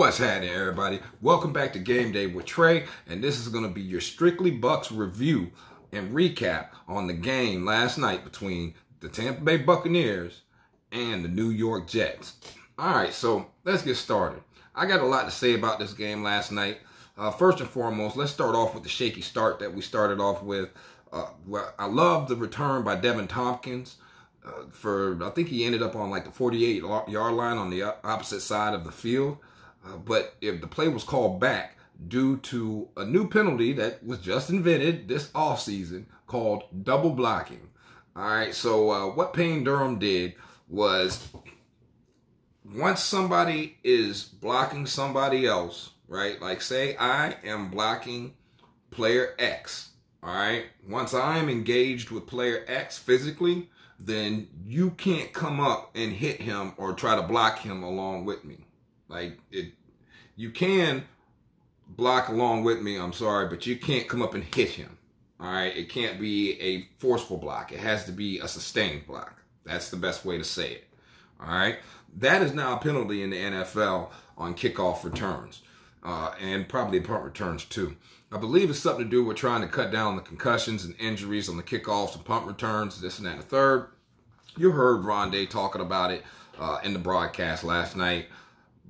What's happening, everybody? Welcome back to Game Day with Trey, and this is going to be your Strictly Bucks review and recap on the game last night between the Tampa Bay Buccaneers and the New York Jets. All right, so let's get started. I got a lot to say about this game last night. First and foremost, let's start off with the shaky start that we started off with. I love the return by Devin Tompkins. I think he ended up on like the 48-yard line on the opposite side of the field. But if the play was called back due to a new penalty that was just invented this offseason called double blocking. All right, so what Payne Durham did was once somebody is blocking somebody else, right? Like say I am blocking player X, all right? Once I am engaged with player X physically, then you can't come up and hit him or try to block him along with me. Like you can block along with me, I'm sorry, but you can't come up and hit him. All right, it can't be a forceful block. It has to be a sustained block. That's the best way to say it. All right, that is now a penalty in the NFL on kickoff returns and probably punt returns too. I believe it's something to do with trying to cut down the concussions and injuries on the kickoffs and punt returns, this and that and the third. You heard Rondé talking about it in the broadcast last night.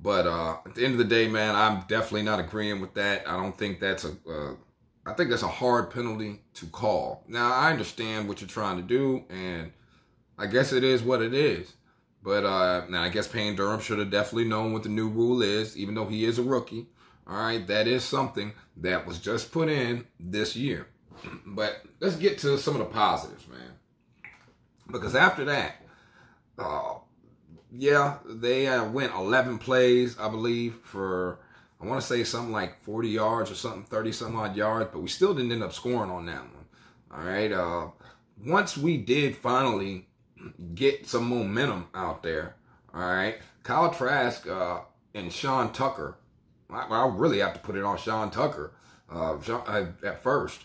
But at the end of the day, man, I'm definitely not agreeing with that. I don't think that's I think that's a hard penalty to call. Now, I understand what you're trying to do, and I guess it is what it is. But now I guess Payne Durham should have definitely known what the new rule is, even though he is a rookie. All right, that is something that was just put in this year. But let's get to some of the positives, man. Because after that, yeah, they went 11 plays, I believe, for, I want to say something like 40 yards or something, 30-some-odd yards, but we still didn't end up scoring on that one. All right, once we did finally get some momentum out there, all right, Kyle Trask and Sean Tucker, I really have to put it on Sean Tucker at first,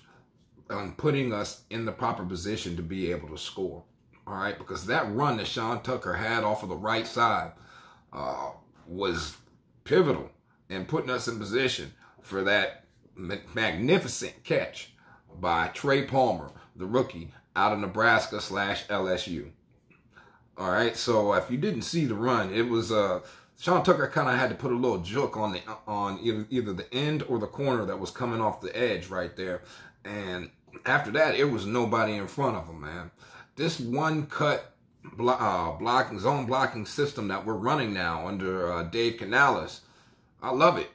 putting us in the proper position to be able to score. All right, because that run that Sean Tucker had off of the right side was pivotal in putting us in position for that magnificent catch by Trey Palmer, the rookie out of Nebraska/LSU. All right, so if you didn't see the run, it was Sean Tucker kind of had to put a little juke on either the end or the corner that was coming off the edge right there, and after that, it was nobody in front of him, man. This one-cut zone blocking system that we're running now under Dave Canales, I love it.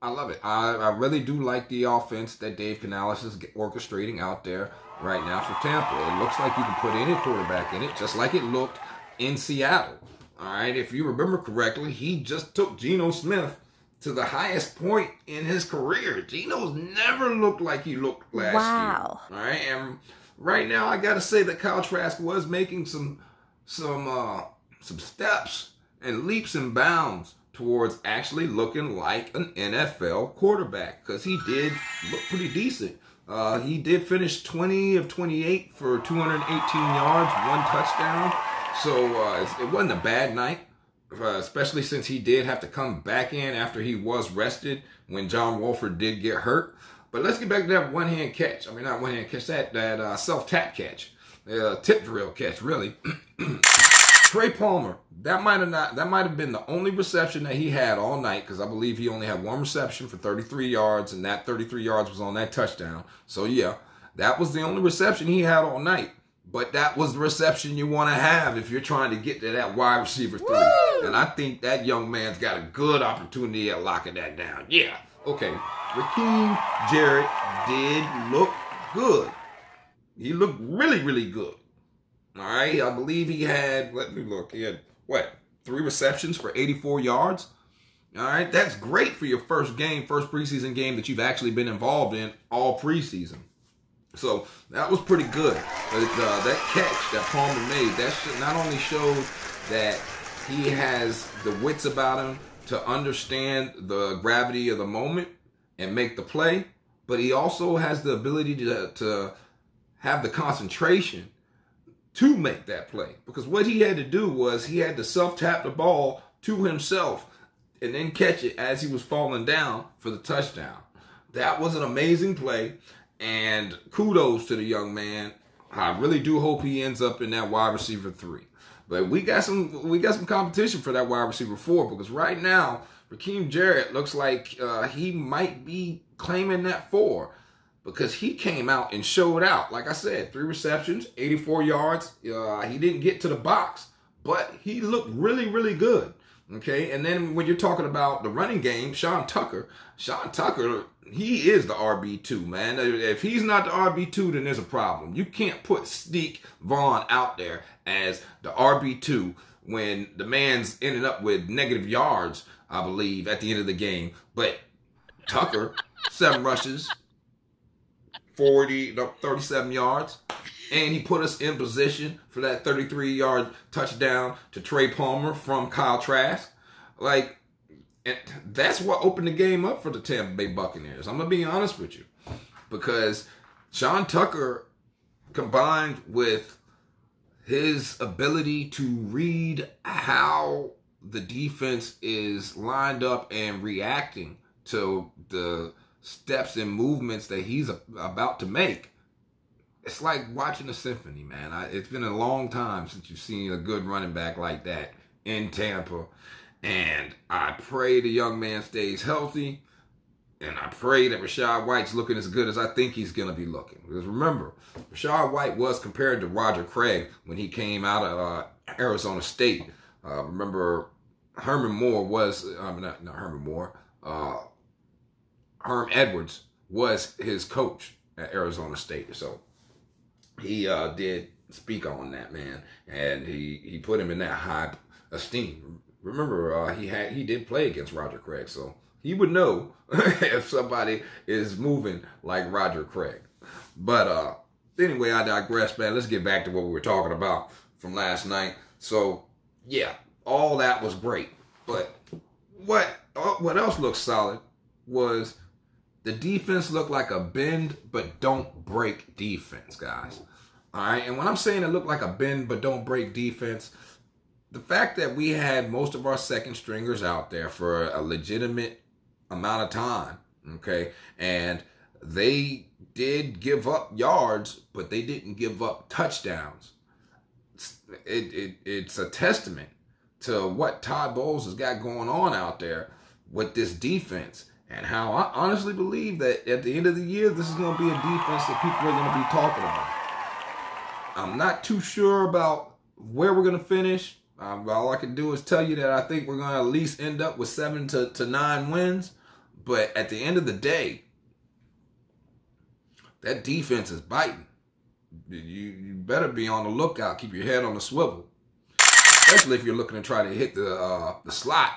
I love it. I really do like the offense that Dave Canales is orchestrating out there right now for Tampa. It looks like you can put any quarterback in it, just like it looked in Seattle. All right, if you remember correctly, he just took Geno Smith to the highest point in his career. Geno's never looked like he looked last year. All right, and right now, I gotta say that Kyle Trask was making some steps and leaps and bounds towards actually looking like an NFL quarterback, because he did look pretty decent. He did finish 20 of 28 for 218 yards, 1 touchdown. So it wasn't a bad night, especially since he did have to come back in after he was rested when John Wolford did get hurt. But let's get back to that one-hand catch. I mean, not one-hand catch, that self-tap catch. Tip drill catch, really. Trey Palmer, that might have been the only reception that he had all night, because I believe he only had one reception for 33 yards, and that 33 yards was on that touchdown. So, yeah, that was the only reception he had all night. But that was the reception you want to have if you're trying to get to that wide receiver 3. Woo! And I think that young man's got a good opportunity at locking that down. Yeah. Okay, Raheem Jarrett did look good. He looked really, really good. All right, I believe he had, let me look, he had, 3 receptions for 84 yards? All right, that's great for your first preseason game that you've actually been involved in all preseason. So that was pretty good. That catch that Palmer made, that not only showed that he has the wits about him to understand the gravity of the moment and make the play, but he also has the ability to have the concentration to make that play. Because what he had to do was he had to self-tap the ball to himself and then catch it as he was falling down for the touchdown. That was an amazing play, and kudos to the young man. I really do hope he ends up in that wide receiver 3. But we got some competition for that wide receiver 4, because right now Raheem Jarrett looks like he might be claiming that 4, because he came out and showed out. Like I said, 3 receptions, 84 yards. He didn't get to the box, but he looked really, really good. Okay, and then when you're talking about the running game, Sean Tucker, he is the RB2, man. If he's not the RB2, then there's a problem. You can't put Steve Vaughn out there as the RB2 when the man's ended up with negative yards, I believe, at the end of the game. But Tucker, 7 rushes, 37 yards. And he put us in position for that 33-yard touchdown to Trey Palmer from Kyle Trask. Like, and that's what opened the game up for the Tampa Bay Buccaneers. I'm going to be honest with you. Because Sean Tucker, combined with his ability to read how the defense is lined up and reacting to the steps and movements that he's about to make, it's like watching a symphony, man. It's been a long time since you've seen a good running back like that in Tampa. And I pray the young man stays healthy. And I pray that Rachaad White's looking as good as I think he's going to be looking. Because remember, Rachaad White was compared to Roger Craig when he came out of Arizona State. Remember, Herm Edwards was his coach at Arizona State. So he did speak on that, man, and he put him in that high esteem. Remember, he did play against Roger Craig, so he would know if somebody is moving like Roger Craig. But anyway, I digress, man. Let's get back to what we were talking about from last night. So yeah, all that was great. But what else looked solid was the defense looked like a bend but don't break defense, guys. All right, and when I'm saying it looked like a bend but don't break defense, the fact that we had most of our second stringers out there for a legitimate amount of time, okay, and they did give up yards, but they didn't give up touchdowns. It's a testament to what Todd Bowles has got going on out there with this defense, and how I honestly believe that at the end of the year, this is going to be a defense that people are going to be talking about. I'm not too sure about where we're going to finish. All I can do is tell you that I think we're going to at least end up with 7 to 9 wins. But at the end of the day, that defense is biting. You better be on the lookout. Keep your head on the swivel. Especially if you're looking to try to hit the slot.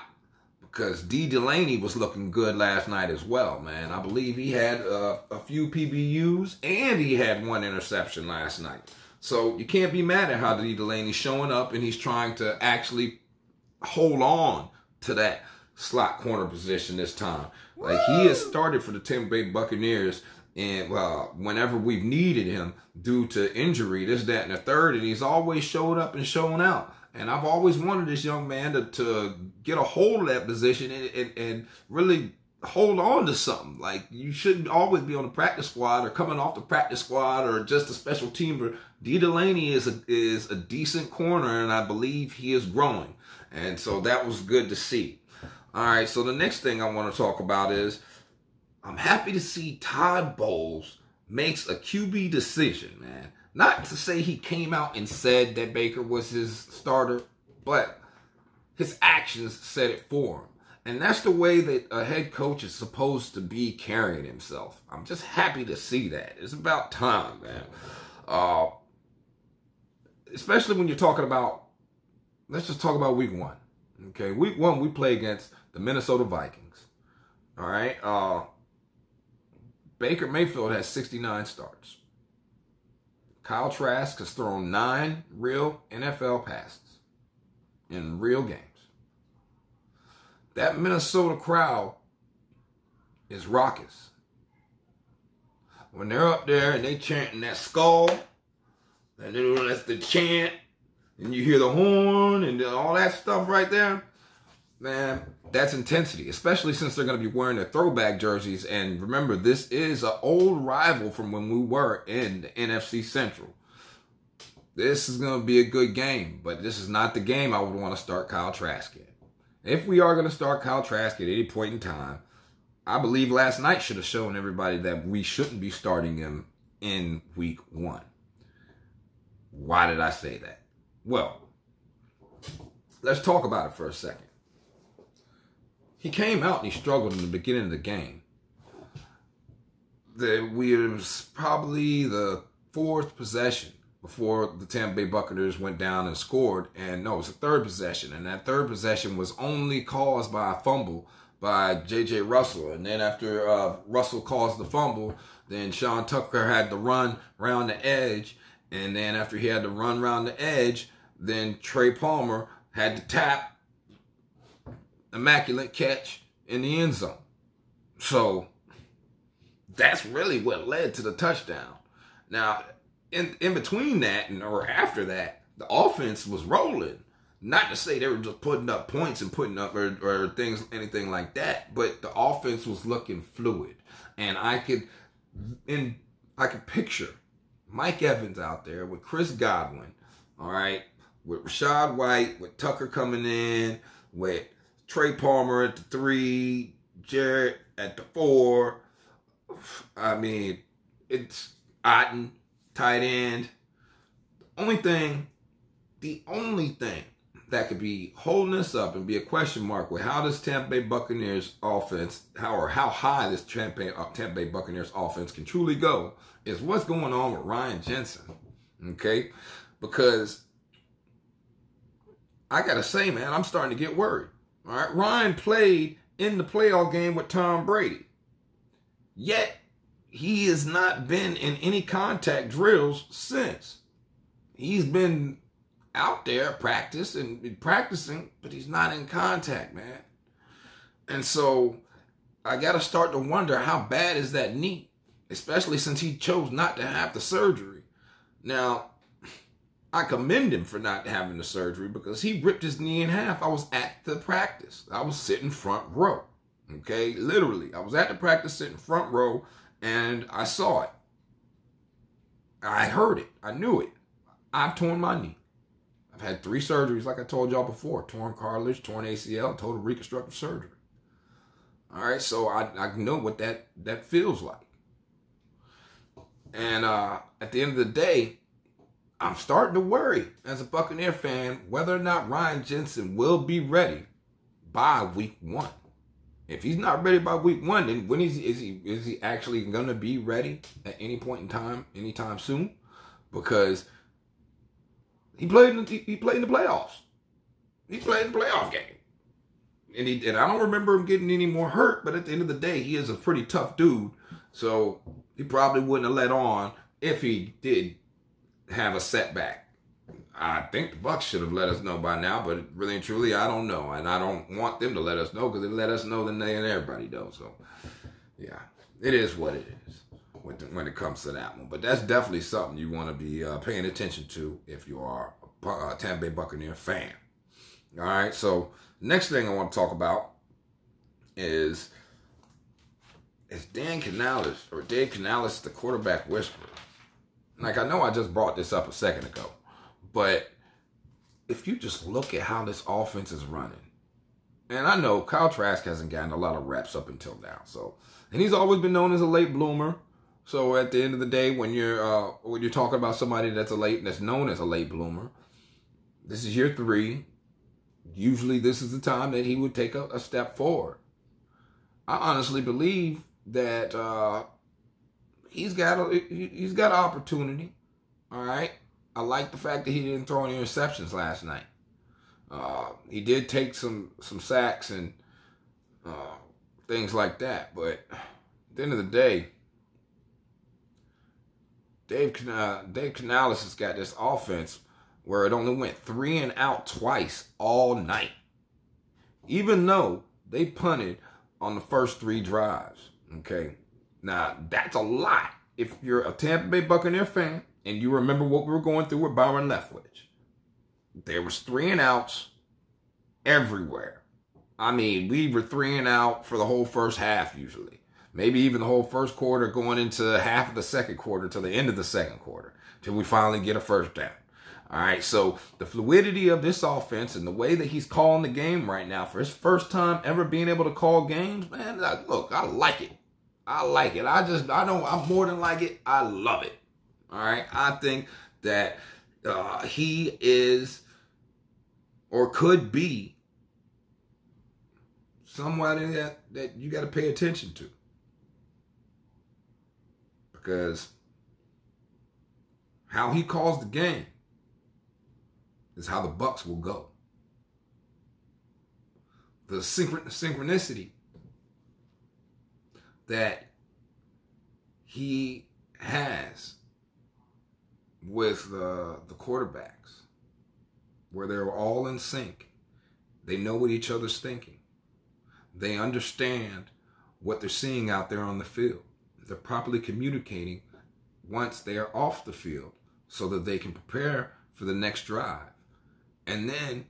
Because D. Delaney was looking good last night as well, man. I believe he had a few PBUs and he had 1 interception last night. So you can't be mad at how D. Delaney's showing up and he's trying to actually hold on to that slot corner position this time. Like, he has started for the Tampa Bay Buccaneers, and whenever we've needed him due to injury, this, that, and the third, and he's always showed up and shown out. And I've always wanted this young man to get a hold of that position and really hold on to something. Like, you shouldn't always be on the practice squad or coming off the practice squad or just a special teamer. D. Delaney is a decent corner, and I believe he is growing. And so that was good to see. All right, so the next thing I want to talk about is I'm happy to see Todd Bowles makes a QB decision, man. Not to say he came out and said that Baker was his starter, but his actions said it for him. And that's the way that a head coach is supposed to be carrying himself. I'm just happy to see that. It's about time, man. Especially when you're talking about, let's just talk about week 1. Okay, week 1, we play against the Minnesota Vikings. All right. Baker Mayfield has 69 starts. Kyle Trask has thrown 9 real NFL passes in real games. That Minnesota crowd is raucous. When they're up there and they chanting that skull, and that's the chant, and you hear the horn and all that stuff right there, man, that's intensity, especially since they're going to be wearing their throwback jerseys. And remember, this is an old rival from when we were in the NFC Central. This is going to be a good game, but this is not the game I would want to start Kyle Trask in. If we are going to start Kyle Trask at any point in time, I believe last night should have shown everybody that we shouldn't be starting him in week 1. Why did I say that? Well, let's talk about it for a second. He came out and he struggled in the beginning of the game. It was probably the 4th possession before the Tampa Bay Buccaneers went down and scored. And no, it was the 3rd possession. And that 3rd possession was only caused by a fumble by J.J. Russell. And then after Russell caused the fumble, then Sean Tucker had to run around the edge. And then after he had to run around the edge, then Trey Palmer had to tap immaculate catch in the end zone. So that's really what led to the touchdown. Now, in between that or after that, the offense was rolling. Not to say they were just putting up points and putting up or things, anything like that, but the offense was looking fluid. And I could picture Mike Evans out there with Chris Godwin, all right, with Rachaad White, with Tucker coming in, with Trey Palmer at the 3, Jarrett at the 4. I mean, it's Otten, tight end. The only thing that could be holding us up and be a question mark with how this Tampa Bay Buccaneers offense, how high this Tampa Bay Buccaneers offense can truly go, is what's going on with Ryan Jensen. Okay? Because I got to say, man, I'm starting to get worried. All right, Ryan played in the playoff game with Tom Brady. Yet, he has not been in any contact drills since. He's been out there practicing, but he's not in contact, man. And so, I got to start to wonder, how bad is that knee? Especially since he chose not to have the surgery. Now, I commend him for not having the surgery because he ripped his knee in half. I was at the practice. I was sitting front row. Okay? Literally. I was at the practice sitting front row and I saw it. I heard it. I knew it. I've torn my knee. I've had 3 surgeries like I told y'all before. Torn cartilage, torn ACL, total reconstructive surgery. All right? So I know what that feels like. And at the end of the day, I'm starting to worry as a Buccaneer fan whether or not Ryan Jensen will be ready by week 1. If he's not ready by week 1, then when is he actually going to be ready at any point in time, anytime soon? Because he played in the playoffs. He played in the playoff game. And I don't remember him getting any more hurt, but at the end of the day, he is a pretty tough dude. So he probably wouldn't have let on if he did have a setback. I think the Bucs should have let us know by now, but really and truly, I don't know. And I don't want them to let us know because they let us know, then they and everybody knows. So, yeah, it is what it is when it comes to that one. But that's definitely something you want to be paying attention to if you are a Tampa Bay Buccaneer fan. All right, so next thing I want to talk about is Dave Canales, the quarterback whisperer. Like, I know I just brought this up a second ago, but if you just look at how this offense is running, and I know Kyle Trask hasn't gotten a lot of reps up until now, and he's always been known as a late bloomer. So at the end of the day, when you're talking about somebody that's known as a late bloomer, this is year 3. Usually, this is the time that he would take a step forward. I honestly believe that he's got an opportunity. All right. I like the fact that he didn't throw any interceptions last night. He did take some sacks and things like that. But at the end of the day, Dave Canales has got this offense where it only went 3 and out twice all night. Even though they punted on the first 3 drives. Okay. Now, that's a lot. If you're a Tampa Bay Buccaneer fan and you remember what we were going through with Byron Leftwich, there was 3 and outs everywhere. I mean, we were 3 and out for the whole first half usually. Maybe even the whole first quarter, going into half of the second quarter till the end of the second quarter, till we finally get a first down. All right, so the fluidity of this offense and the way that he's calling the game right now for his first time ever being able to call games, man, look, I like it. I like it. I'm more than like it. I love it. All right, I think that he is or could be somebody that you got to pay attention to. Because how he calls the game is how the Bucs will go. The synchronicity that he has with the quarterbacks, where they're all in sync. They know what each other's thinking. They understand what they're seeing out there on the field. They're properly communicating once they are off the field so that they can prepare for the next drive. And then,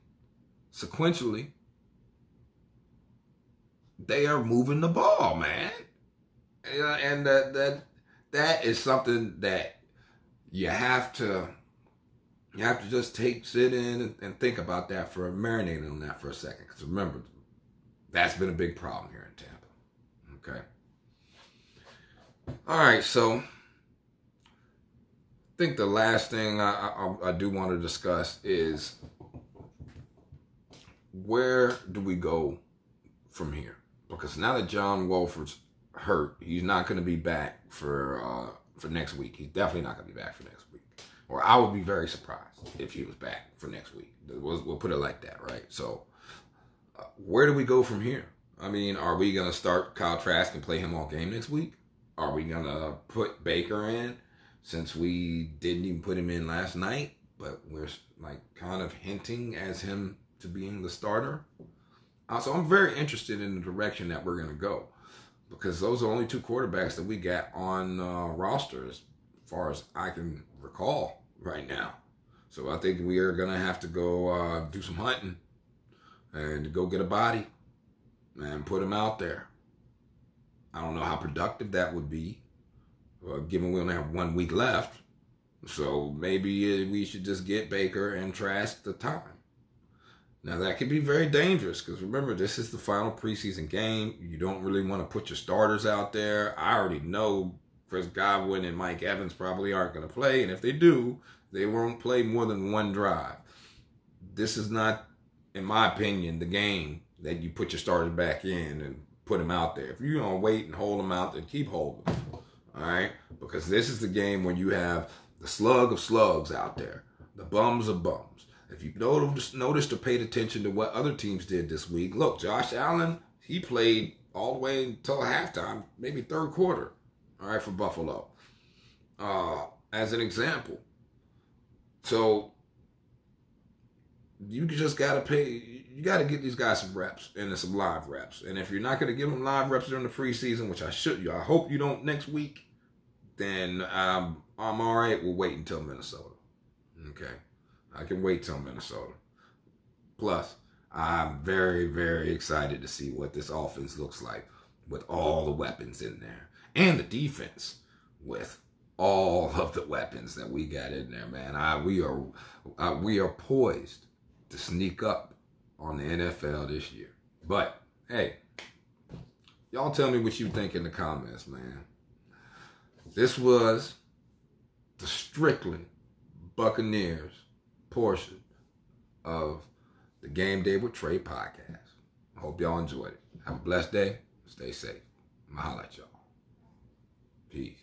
sequentially, they are moving the ball, man. And that is something that you have to just sit in and think about that, marinate on that for a second. Because remember, that's been a big problem here in Tampa. Okay. All right, so I think the last thing I do want to discuss is, where do we go from here? Because now that John Wolford's hurt, he's not going to be back for next week. He's definitely not going to be back for next week. Or I would be very surprised if he was back for next week. We'll put it like that, right? So where do we go from here? I mean, are we going to start Kyle Trask and play him all game next week? Are we going to put Baker in, since we didn't even put him in last night, but we're like kind of hinting as him to being the starter? So I'm very interested in the direction that we're going to go, because those are only 2 quarterbacks that we got on roster as far as I can recall right now. So I think we are going to have to go do some hunting and go get a body and put him out there. I don't know how productive that would be, given we only have 1 week left. So maybe we should just get Baker and Trask the time. Now, that could be very dangerous, because remember, this is the final preseason game. You don't really want to put your starters out there. I already know Chris Godwin and Mike Evans probably aren't going to play, and if they do, they won't play more than 1 drive. This is not, in my opinion, the game that you put your starters back in and put them out there. If you're going to wait and hold them out, then keep holding them. All right? Because this is the game when you have the slug of slugs out there, the bums of bums. If you noticed or paid attention to what other teams did this week, look, Josh Allen, he played all the way until halftime, maybe 3rd quarter, all right, for Buffalo, as an example. So you just got to get these guys some reps and some live reps. And if you're not going to give them live reps during the preseason, which I hope you don't next week, then I'm all right. We'll wait until Minnesota. Okay. I can wait till Minnesota. Plus, I'm very, very excited to see what this offense looks like with all the weapons in there. And the defense with all of the weapons that we got in there, man. We are poised to sneak up on the NFL this year. But, hey, y'all tell me what you think in the comments, man. This was the strictly Buccaneers portion of the Game Day with Trey podcast. I hope y'all enjoyed it. Have a blessed day. Stay safe. I'm going to holler at y'all. Peace.